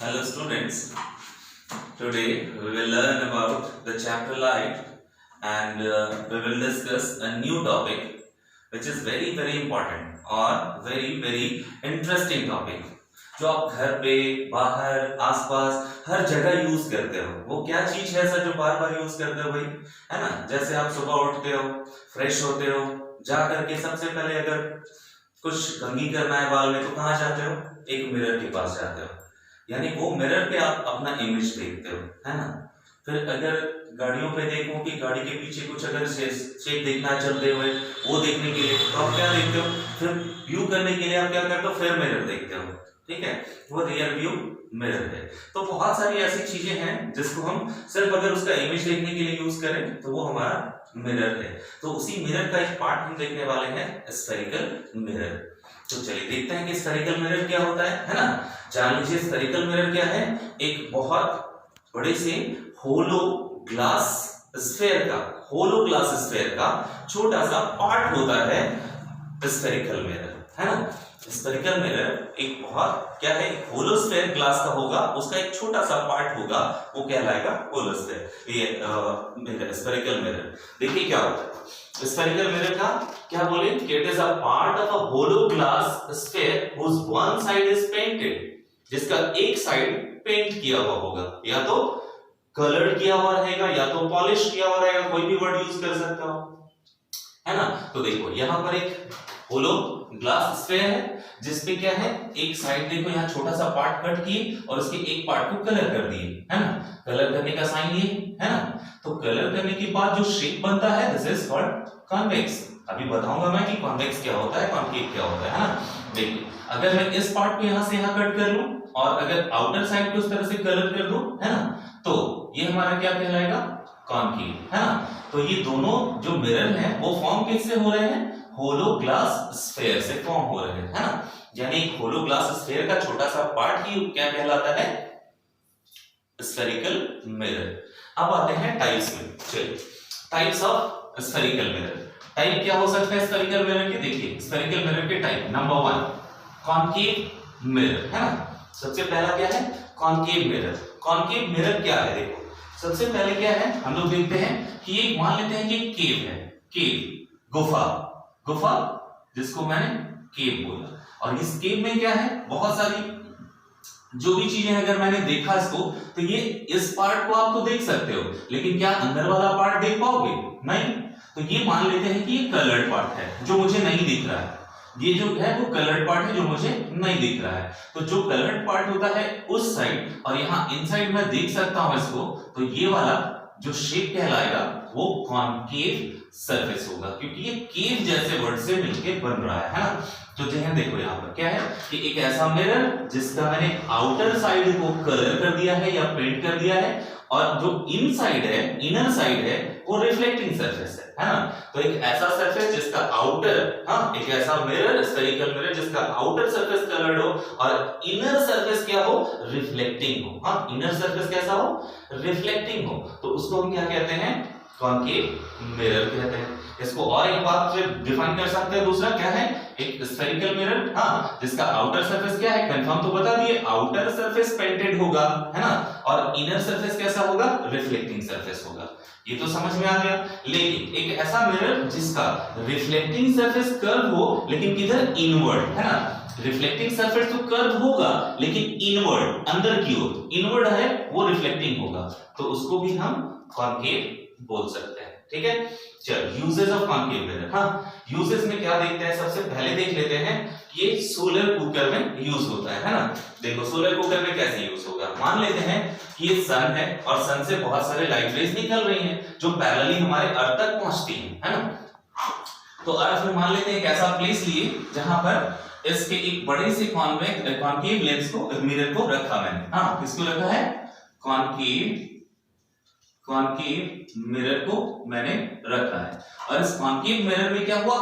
Hello students, today we will learn about the chapter light and we will discuss a new topic which is very important और very interesting topic जो आप घर पे बाहर आसपास हर जगह यूज करते हो। वो क्या चीज है ऐसा जो बार बार यूज करते हो भाई, है ना। जैसे आप सुबह उठते हो, फ्रेश होते हो, जा करके सबसे पहले अगर कुछ कंघी करना है बाल में तो कहाँ जाते हो? एक मिरर के पास जाते हो, यानी वो मिरर पे आप अपना इमेज देखते हो, है ना। फिर अगर गाड़ियों पे देखो कि गाड़ी के पीछे कुछ अगर शेप देखना है चलते हुए, वो देखने के लिए तो आप क्या देखते हो? फिर व्यू करने के लिए आप क्या करते हो? फिर मिरर देखते हो, ठीक है। वो रियर व्यू मिरर है। तो बहुत सारी ऐसी चीजें हैं जिसको हम सिर्फ अगर उसका इमेज देखने के लिए यूज करें तो वो हमारा मिरर है। तो उसी मिरर का एक पार्ट हम देखने वाले हैं, स्फेरिकल मिरर। तो चलिए देखते हैं कि स्फेरिकल मिरर क्या होता है ना। जान लीजिए स्फेरिकल मिरर क्या है। एक बहुत बड़े से होलो ग्लास स्फेयर का छोटा सा पार्ट होता है स्फेरिकल मिरर, है ना। स्फेरिकल मिरर एक बहुत क्या है, होलो स्फेयर ग्लास का होगा, उसका एक छोटा सा पार्ट होगा, वो कहलाएगा होलो स्फेयर। ये स्फेरिकल मिरर देखिए क्या होता है। स्फेरिकल मिरर का क्या बोले कि it is a part of a hollow glass sphere whose one side is painted, जिसका एक साइड पेंट किया हुआ होगा, या तो कलर्ड किया हुआ रहेगा या तो पॉलिश किया हुआ रहेगा, कोई भी वर्ड यूज कर सकता हो, है ना। तो देखो यहाँ पर एक होलो ग्लास स्फेयर है जिसपे क्या है, एक साइड देखो यहाँ छोटा सा पार्ट कट किए और उसके एक पार्ट को कलर कर दिए, है ना। कलर करने का साइन लिए, है ना। तो कलर करने के बाद जो शेप बनता है दिस इज कॉल्ड कॉन्वेक्स। अभी बताऊंगा मैं कि कॉन्वेक्स क्या होता है, कॉन्केव क्या होता है ना। देखिए अगर मैं इस पार्ट को यहाँ से यहाँ कट कर लूं और अगर आउटर साइड को इस तरह से कलर कर दूं, है ना, तो ये हमारा क्या कहलाएगा? कॉन्केव, है ना। तो ये दोनों जो मिरर हैं वो फॉर्म किससे हो रहे हैं? होलो ग्लास स्फेयर से फॉर्म हो रहे हैं, है ना। यानी होलो ग्लास स्फेयर का छोटा सा पार्ट ही क्या कहलाता है? Spherical mirror. अब आते हैं टाइप्स में। चलिए types of spherical mirror. Type क्या हो सकता है स्फेरिकल मिरर के? देखिए स्फेरिकल मिरर के टाइप, नंबर 1 कॉन्केव मिरर, है ना। सबसे पहला क्या है? Concave mirror. कॉन्केव मिरर क्या है? देखो सबसे पहले क्या है, हम लोग देखते हैं कि ये मान लेते हैं कि केव है, केव गुफा जिसको मैंने केव बोला। और इस केव में क्या है, बहुत सारी जो भी चीजें अगर मैंने देखा इसको, तो ये इस पार्ट को आप तो देख सकते हो, लेकिन क्या अंदर वाला पार्ट देख पाओगे? नहीं। तो ये मान लेते हैं कि ये कलर्ड पार्ट है जो मुझे नहीं दिख रहा है। ये जो है वो कलर्ड पार्ट है जो मुझे नहीं दिख रहा है। तो जो कलर्ड पार्ट होता है उस साइड और यहाँ इनसाइड मैं देख सकता हूं इसको, तो ये वाला जो शेप कहलाएगा वो कॉन्केव सरफेस होगा, क्योंकि ये केव जैसे वर्ड से मिलके बन रहा है ना। तो ध्यान देखो यहाँ पर क्या है कि एक ऐसा मिरर जिसका मैंने आउटर साइड को कलर कर दिया है या पेंट कर दिया है, और जो इनसाइड है, इनर साइड है, वो रिफ्लेक्टिंग सरफेस है ना। तो एक ऐसा सरफेस जिसका आउटर, एक ऐसा मिरर स्फेरिकल मिरर जिसका आउटर सरफेस कलर्ड हो और इनर सरफेस क्या हो? रिफ्लेक्टिंग हो। इनर सरफेस कैसा हो? रिफ्लेक्टिंग हो। तो उसको हम क्या कहते हैं? कॉन्केव मिरर कहते हैं। इसको और एक बात से डिफाइन कर सकते हैं, दूसरा क्या है, एक स्फेरिकल मिरर जिसका आउटर सरफेस क्या है, कंफर्म तो बता दिए, आउटर सरफेस पेंटेड होगा, है ना, और इनर सरफेस कैसा होगा? रिफ्लेक्टिंग सरफेस होगा। ये तो समझ में आ गया। लेकिन एक ऐसा मिरर जिसका रिफ्लेक्टिंग सरफेस कर्व हो, लेकिन किधर? इनवर्ड, है ना। रिफ्लेक्टिंग सरफेस तो कर्व होगा लेकिन इनवर्ड, अंदर की ओर इनवर्ड है, वो रिफ्लेक्टिंग होगा, तो उसको भी हम कॉन्केव बोल सकते हैं, ठीक है। चल uses of concave mirror. Uses में क्या देखते हैं, सबसे पहले देख लेते हैं ये सोलर कुकर में यूज होता है ना। देखो सोलर कुकर में कैसे यूज होगा। मान लेते हैं कि ये सन है और सन से बहुत सारे लाइट रेज निकल रही हैं जो पैरेलली हमारे अर्थ तक पहुंचती हैं, है ना। तो अर्थ में मान लेते हैं एक ऐसा प्लेस लिए जहां पर इसके एक बड़े से कॉन्केव लेंस को, मिरर को रखा मैंने। किसको रखा है? कॉन्केव मिरर को मैंने रखा है। और इस कॉन्केव मिरर में क्या हुआ,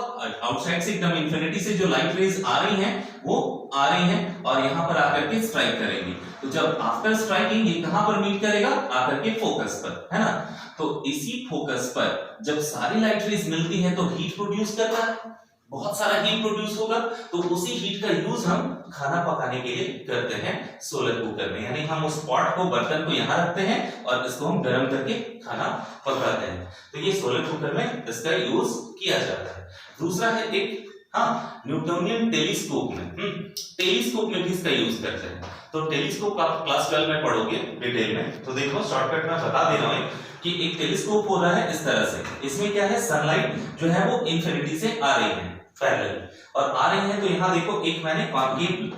आउटसाइड से एकदम इंफिनिटी से जो लाइट रेज आ रही हैं वो आ रही हैं और यहां पर आकर के स्ट्राइक करेंगी। तो जब आफ्टर स्ट्राइकिंग ये कहां पर मीट करेगा? आकर के फोकस पर, है ना। तो इसी फोकस पर जब सारी लाइट रेज मिलती है तो हीट प्रोड्यूस करता है, बहुत सारा हीट प्रोड्यूस होगा, तो उसी हीट का यूज हम खाना पकाने के लिए करते हैं सोलर कुकर में। यानी हम उस पॉट को, बर्तन को यहाँ रखते हैं और इसको हम गर्म करके खाना पकाते हैं। तो ये सोलर कुकर में इसका यूज किया जाता है। दूसरा है एक न्यूटोनियन टेलीस्कोप में, टेलीस्कोप में भी इसका यूज करते हैं। तो टेलीस्कोप आप क्लास 12 में पढ़ोगे डिटेल में। तो देखो शॉर्टकट में बता दे रहा हूं कि एक टेलीस्कोप हो रहा है इस तरह से, इसमें क्या है, सनलाइट जो है वो इन्फिनिटी से आ रही है पैरेलल, और आ रही है। तो यहाँ देखो एक मैंने कॉन्केव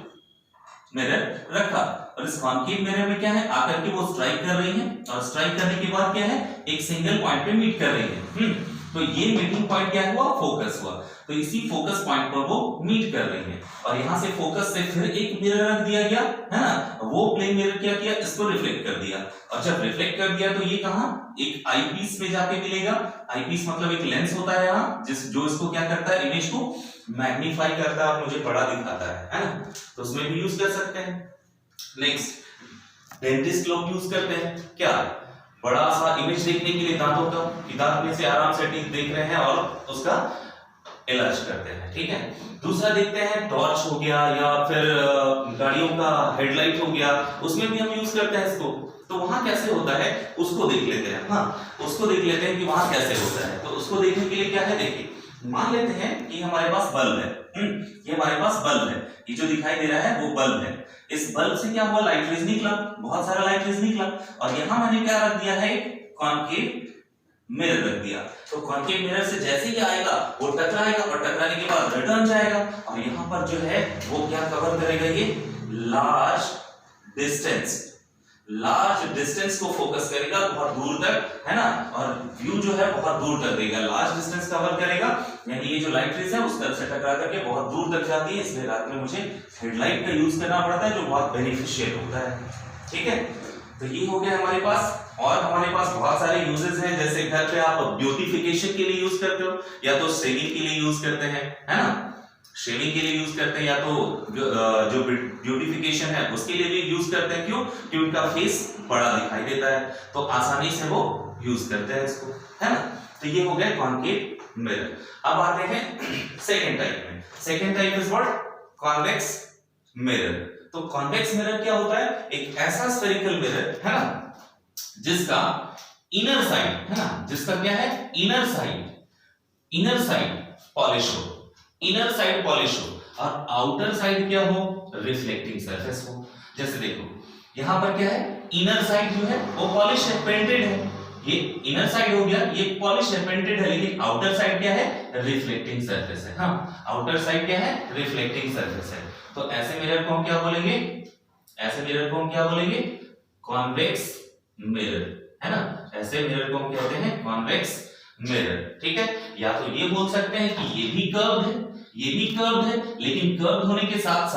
मिरर रखा, और इस कॉन्केव मिरर में क्या है, आकर के वो स्ट्राइक कर रही है, और स्ट्राइक करने के बाद क्या है, एक सिंगल पॉइंट पे मीट कर रही है। तो ये मीटिंग पॉइंट क्या हुआ, फोकस हुआ। तो इसी फोकस पॉइंट पर वो मीट कर रही है, और यहां से फोकस से फिर एक मिरर रख दिया गया है ना, वो प्लेन मिरर क्या किया, इसको रिफ्लेक्ट कर दिया। और जब रिफ्लेक्ट कर दिया तो ये कहां, एक आईपीस में जाके मिलेगा। आईपीस मतलब एक लेंस होता है यहाँ, जो इसको क्या करता है, इमेज को मैग्नीफाई करता है और मुझे बड़ा दिखाता है ना। तो उसमें भी यूज कर सकते हैं। नेक्स्ट, डेंटिस्ट लोग यूज करते हैं क्या, बड़ा सा इमेज देखने के लिए दांतों का, कि दांत में से आराम से टीथ देख रहे हैं और उसका इलाज करते हैं। ठीक है। दूसरा देखते हैं, टॉर्च हो गया या फिर गाड़ियों का हेडलाइट हो गया, उसमें भी हम यूज करते हैं इसको। तो वहां कैसे होता है उसको देख लेते हैं। हाँ, उसको देख लेते हैं कि वहां कैसे होता है। तो उसको देखने के लिए क्या है, देखिए मान लेते हैं कि हमारे पास बल्ब है, ये हमारे पास बल्ब है, ये जो दिखाई दे रहा है वो बल्ब है। इस बल्ब से क्या हुआ, लाइट रेज निकला, बहुत सारा लाइट रेज निकला, और यहां मैंने क्या रख दिया है, कॉन्केव मिरर रख दिया। तो कॉन्केव मिरर से जैसे ही आएगा वो टकराएगा, और टकराने के बाद रिटर्न जाएगा, और यहाँ पर जो है वो क्या कवर करेगा, ये लार्ज डिस्टेंस को फोकस करेगा, बहुत दूर तक, है ना, और व्यू जो है बहुत दूर तक देगा, लार्ज डिस्टेंस कवर करेगा। यानी ये जो लाइट रेज है उस तरफ से टकरा करके बहुत दूर तक जाती है, इसलिए रात में मुझे हेडलाइट का यूज करना पड़ता है, जो बहुत बेनिफिशियल होता है। ठीक है। तो ये हो गया हमारे पास। और हमारे पास बहुत सारे यूजेस हैं, जैसे घर पे आप ब्यूटिफिकेशन के लिए यूज करते हो, या तो शेविंग के लिए यूज करते हैं, है ना, शेविंग के लिए यूज करते हैं, या तो जो ब्यूटिफिकेशन है उसके लिए भी यूज करते हैं। क्यों, कि उनका फेस बड़ा दिखाई देता है, तो आसानी से वो यूज करते हैं इसको, है ना। तो ये हो गया कॉन्केव मिरर। अब आते हैं सेकेंड टाइप में। Second type is what, convex mirror. तो कॉन्वेक्स मिरर क्या होता है, एक ऐसा स्फेरिकल मिरर है ना, जिसका इनर साइड है ना, जिसका क्या है, इनर साइड पॉलिश हो, इनर साइड पॉलिश हो, और आउटर साइड क्या हो, रिफ्लेक्टिंग सरफेस हो। जैसे देखो यहां पर क्या है, इनर साइड जो है वो पॉलिश है, पेंटेड है, ये इनर साइड हो गया, ये पॉलिश है, पेंटेड है, लेकिन आउटर साइड क्या है, रिफ्लेक्टिंग सरफेस है। हाँ, आउटर साइड क्या है, रिफ्लेक्टिंग सरफेस है। तो ऐसे मिरर को हम क्या बोलेंगे, ऐसे मिरर को हम क्या बोलेंगे, कॉन्वेक्स मिरर, है ना। ऐसे मिरर को हम कहते हैं कॉन्वेक्स मिरर। ठीक है। या तो ये बोल सकते हैं कि ये भी कर्व्ड है, ये भी कर्व्ड है, लेकिन कर्व्ड होने के साथ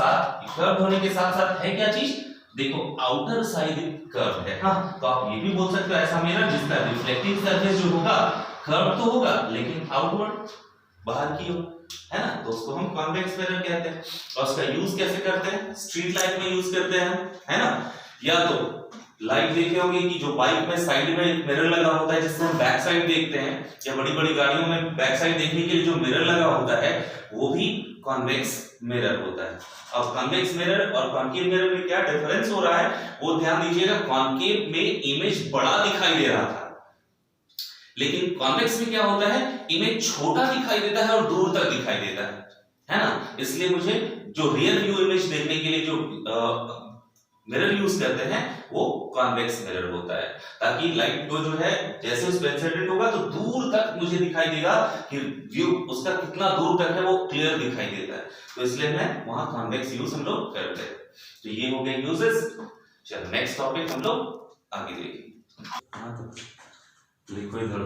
साथ है क्या चीज, देखो आउटर साइड कर्व है। हाँ, तो आप ये भी बोल सकते हो ऐसा मिरर जिसका रिफ्लेक्टिंग सरफेस जो होगा कर्व तो होगा, लेकिन आउटवर्ड, बाहर की ओर, है ना। तो उसको हम कॉन्वेक्स मिरर कहते हैं। और उसका यूज कैसे करते हैं, स्ट्रीट लाइट में यूज करते हैं, है ना। या तो लाइट देखे होंगे कि जो बाइक में साइड में एक मिरर लगा होता है, जिससे हम बैक साइड देखते हैं, या बड़ी बड़ी गाड़ियों में बैक साइड देखने के लिए जो मिरर लगा होता है वो भी कॉन्वेक्स मिरर होता है। अब कॉन्वेक्स मिरर और कॉन्केव मिरर में क्या डिफरेंस हो रहा है वो ध्यान दीजिएगा। कॉन्केव में इमेज बड़ा दिखाई दे रहा था, लेकिन कॉन्वेक्स में क्या होता है, इमेज छोटा दिखाई देता है और दूर तक दिखाई देता है ना। इसलिए मुझे जो रियल व्यू इमेज देखने के लिए जो मिरर यूज करते हैं वो कॉन्वेक्स मिरर होता है, ताकि लाइट को जो है जैसे उस पे इंसिडेंट होगा तो दूर तक मुझे दिखाई देगा कि व्यू उसका कितना दूर तक है वो क्लियर दिखाई देता है। तो इसलिए मैं वहां कॉन्वेक्स यूज हम लोग करते हैं। तो ये हो गए यूजेस। चलो नेक्स्ट टॉपिक हम लोग आगे देखेंगे। हाँ, तो लिखो इधर